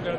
The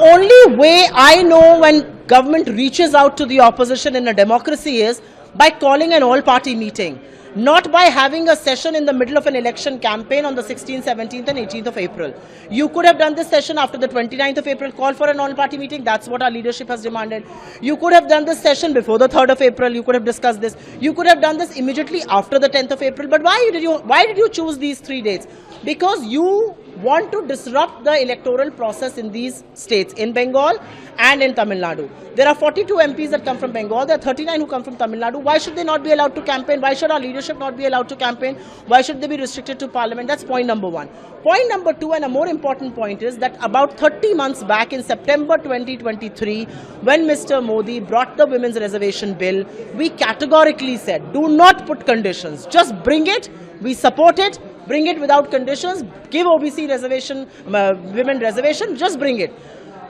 only way I know when government reaches out to the opposition in a democracy is by calling an all-party meeting, not by having a session in the middle of an election campaign on the 16th, 17th and 18th of April. You could have done this session after the 29th of April, call for an all-party meeting. That's what our leadership has demanded. You could have done this session before the 3rd of April. You could have discussed this. You could have done this immediately after the 10th of April. But why did you choose these 3 dates? Because you want to disrupt the electoral process in these states, in Bengal and in Tamil Nadu. There are 42 MPs that come from Bengal, there are 39 who come from Tamil Nadu. Why should they not be allowed to campaign? Why should our leadership not be allowed to campaign? Why should they be restricted to parliament? That's point number one. Point number two, and a more important point, is that about 30 months back in September 2023, when Mr. Modi brought the women's reservation bill, we categorically said, do not put conditions, just bring it, we support it, bring it without conditions, give OBC reservation, women reservation, just bring it.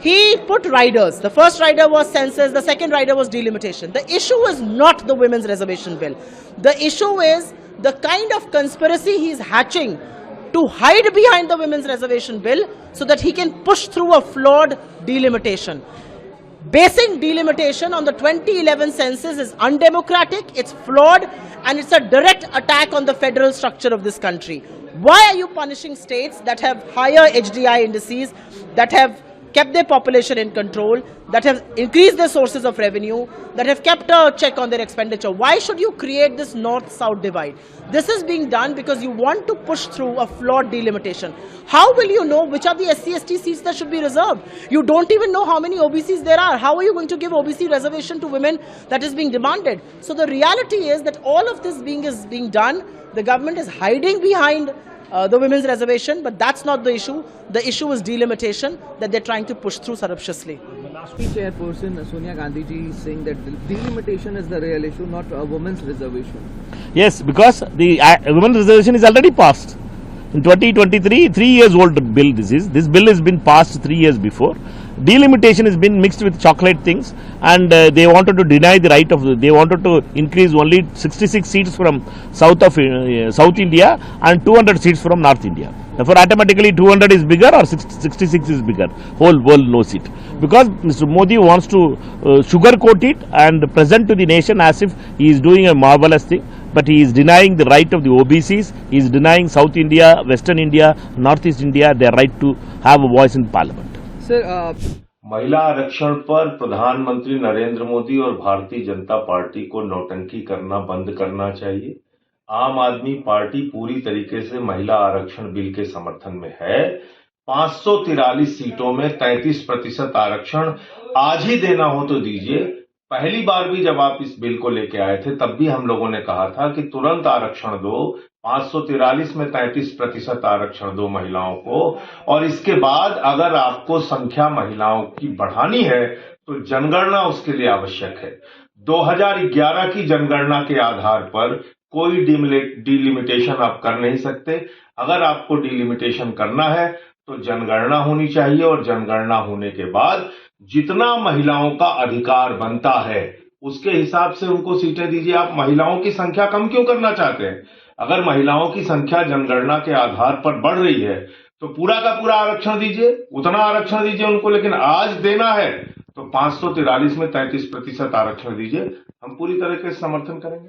He put riders. The first rider was census, the second rider was delimitation. The issue is not the women's reservation bill. The issue is the kind of conspiracy he is hatching to hide behind the women's reservation bill so that he can push through a flawed delimitation. Basing delimitation on the 2011 census is undemocratic, it's flawed, and it's a direct attack on the federal structure of this country. Why are you punishing states that have higher HDI indices, that have kept their population in control, that have increased their sources of revenue, that have kept a check on their expenditure? Why should you create this north-south divide? This is being done because you want to push through a flawed delimitation. How will you know which are the SC/ST seats that should be reserved? You don't even know how many OBCs there are. How are you going to give OBC reservation to women that is being demanded? So the reality is that all of this is being done. The government is hiding behind the women's reservation, but that's not the issue. The issue is delimitation that they're trying to push through surreptitiously. Chairperson Sonia Gandhi ji is saying that delimitation is the real issue, not a women's reservation. Yes, because the women's reservation is already passed. In 2023, 3 years old bill this is. This bill has been passed 3 years before. Delimitation has been mixed with chocolate things, and they wanted to deny the right of, they wanted to increase only 66 seats from South India and 200 seats from North India. Therefore, automatically 200 is bigger or 66 is bigger. Whole world knows it. Because Mr. Modi wants to sugarcoat it and present to the nation as if he is doing a marvelous thing. But he is denying the right of the OBCs, he is denying South India, Western India, Northeast India their right to have a voice in parliament. Sir, महिला आरक्षण पर प्रधानमंत्री नरेंद्र मोदी और Bharatiya Janata party को नौटंकी करना बंद करना चाहिए। आम आदमी पार्टी पूरी तरीके से महिला आरक्षण बिल के समर्थन में है। 543 सीटों में 33% आरक्षण आज ही देना हो तो दीजिए। पहली बार भी जब आप इस बिल को लेके आए थे तब भी हम लोगों ने कहा था कि तुरंत आरक्षण दो, 543 में 33% आरक्षण दो महिलाओं को, और इसके बाद अगर आपको संख्या महिलाओं की बढ़ानी है तो जनगणना उसके लिए आवश्यक है। 2011 की जनगणना के आधार पर कोई डिलिमिटेशन आप कर नहीं सकते। अगर आपको डिलिमिटेशन करना है तो जनगणना होनी चाहिए, और जनगणना होने के बाद जितना महिलाओं का अधिकार बनता है उसके हिसाब से उनको सीटें दीजिए। आप महिलाओं की संख्या कम क्यों करना चाहते हैं? अगर महिलाओं की संख्या जनगणना के आधार पर बढ़ रही है तो पूरा का पूरा आरक्षण दीजिए, उतना आरक्षण दीजिए उनको। लेकिन आज देना है तो 543 में 33% आरक्षण दीजिए। हम पूरी तरह से समर्थन करेंगे।